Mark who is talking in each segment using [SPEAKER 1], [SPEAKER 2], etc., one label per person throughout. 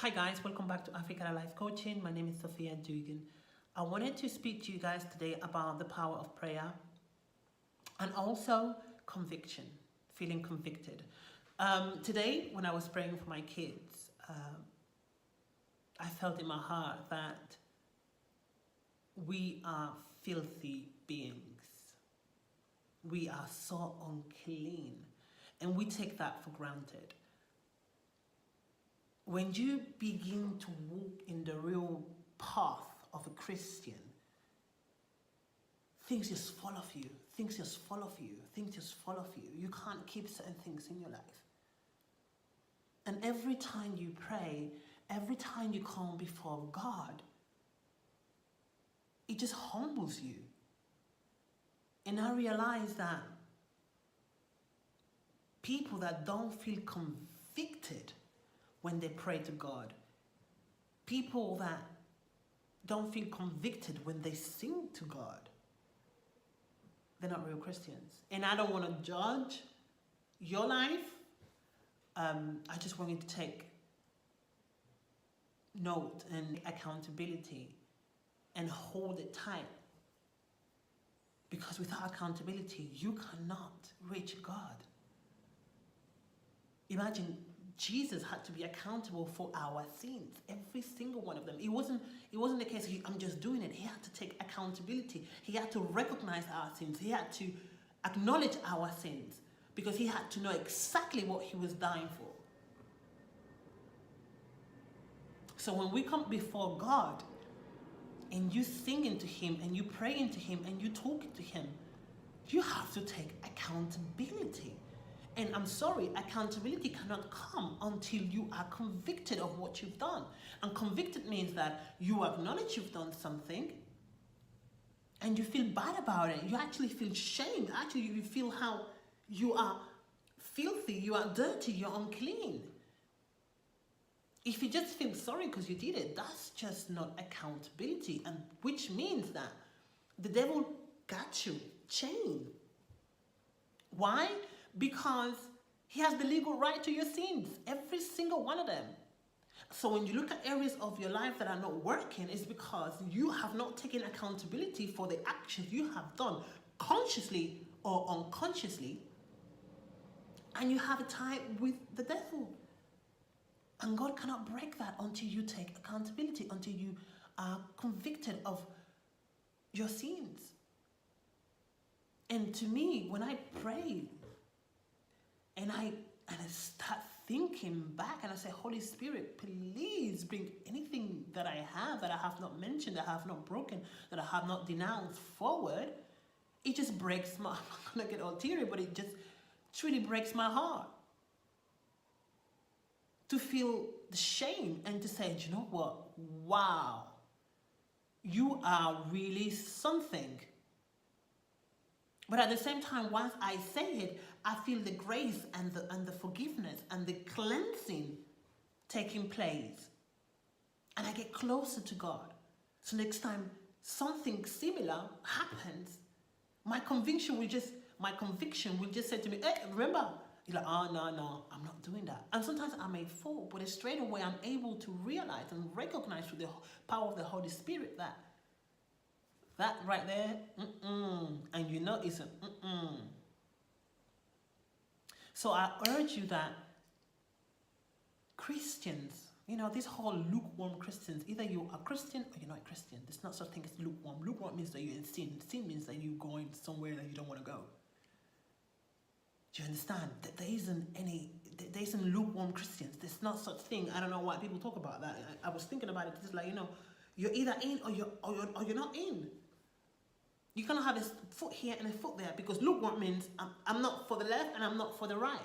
[SPEAKER 1] Hi guys, welcome back to African Life Coaching. My name is Sophia Dugan. I wanted to speak to you guys today about the power of prayer and also conviction, feeling convicted. Today, when I was praying for my kids, I felt in my heart that we are filthy beings. We are so unclean, and we take that for granted. When you begin to walk in the real path of a Christian, things just fall off you. Things just fall off you. Things just fall off you. You can't keep certain things in your life. And every time you pray, every time you come before God, it just humbles you. And I realize that people that don't feel convicted when they pray to God, people that don't feel convicted when they sing to God, they're not real Christians. And I don't want to judge your life. I just want you to take note and accountability and hold it tight. Because without accountability, you cannot reach God. Imagine Jesus had to be accountable for our sins, every single one of them. It wasn't the case, I'm just doing it. He had to take accountability. He had to recognize our sins. He had to acknowledge our sins because he had to know exactly what he was dying for. So when we come before God and you singing to him and you praying to him and you talking to him, you have to take accountability. And I'm sorry, accountability cannot come until you are convicted of what you've done. And convicted means that you acknowledge you've done something and you feel bad about it. You actually feel shame. Actually, you feel how you are filthy, you are dirty, you're unclean. If you just feel sorry because you did it, that's just not accountability. And which means that the devil got you chained. Why? Because he has the legal right to your sins, every single one of them. So when you look at areas of your life that are not working, it's because you have not taken accountability for the actions you have done, consciously or unconsciously, and you have a tie with the devil. And God cannot break that until you take accountability, until you are convicted of your sins. And to me, when I pray, and I start thinking back and I say, Holy Spirit, please bring anything that I have not mentioned, that I have not broken, that I have not denounced forward. It just breaks my, I'm not going to get all teary, but it just truly breaks my heart. To feel the shame and to say, do you know what? Wow, you are really something. But at the same time, once I say it, I feel the grace and the forgiveness and the cleansing taking place. And I get closer to God. So next time something similar happens, my conviction will just say to me, hey, remember? You're like, oh, no, I'm not doing that. And sometimes I may fall, but straight away I'm able to realize and recognize through the power of the Holy Spirit that right there, and you know it's an So I urge you that Christians, this whole lukewarm Christians, either you are Christian or you're not a Christian. There's not such thing as lukewarm. Lukewarm means that you're in sin. Sin means that you're going somewhere that you don't want to go. Do you understand? That there isn't lukewarm Christians. There's not such thing. I don't know why people talk about that. I was thinking about it. It's like, you're either in or you're not in. You cannot have a foot here and a foot there, because lukewarm means I'm not for the left and I'm not for the right.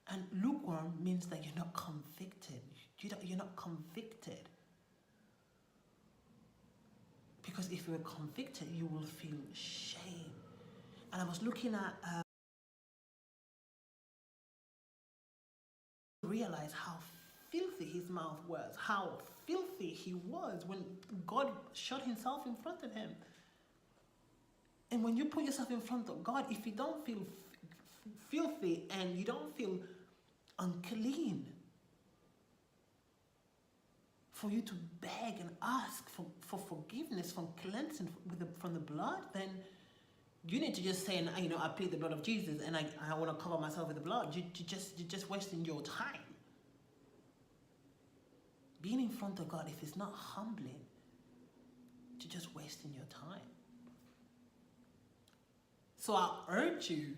[SPEAKER 1] And lukewarm means that you're not convicted. You're not convicted. Because if you're convicted, you will feel shame. And I was looking at realize how filthy his mouth was, how filthy he was when God shut himself in front of him. And when you put yourself in front of God, if you don't feel filthy and you don't feel unclean. For you to beg and ask for forgiveness, from cleansing from the blood, then you need to just say, I plead the blood of Jesus and I want to cover myself with the blood. You're just wasting your time. Being in front of God, if it's not humbling, you're just wasting your time. So I urge you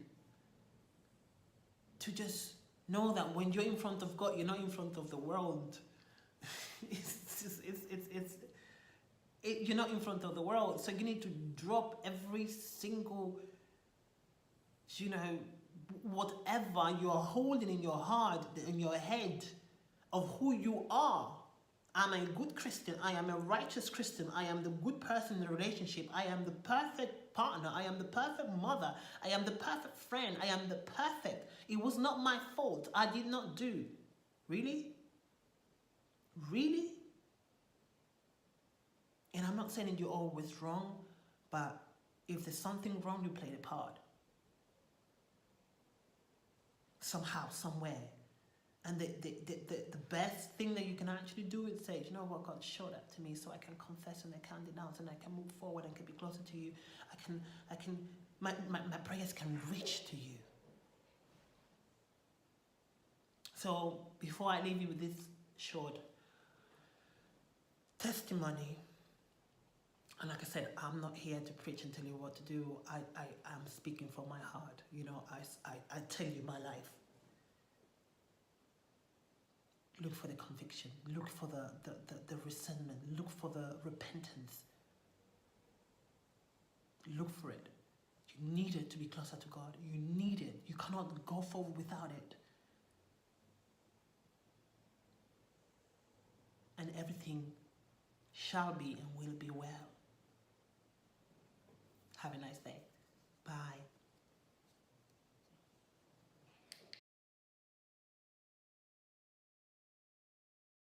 [SPEAKER 1] to just know that when you're in front of God, you're not in front of the world. You're not in front of the world. So you need to drop every single, whatever you're holding in your heart, in your head, of who you are. I'm a good Christian. I am a righteous Christian. I am the good person in the relationship. I am the perfect partner. I am the perfect mother. I am the perfect friend. I am the perfect. It was not my fault. I did not do. Really? Really? And I'm not saying that you're always wrong, but if there's something wrong, you play the part. Somehow, somewhere. And the best thing that you can actually do is say, you know what, God, show that to me so I can confess and I can denounce and I can move forward and can be closer to you. My prayers can reach to you. So before I leave you with this short testimony, and like I said, I'm not here to preach and tell you what to do. I'm speaking from my heart. I tell you my life. Look for the conviction. Look for the resentment. Look for the repentance. Look for it. You need it to be closer to God. You need it. You cannot go forward without it. And everything shall be and will be well. Have a nice day. Bye.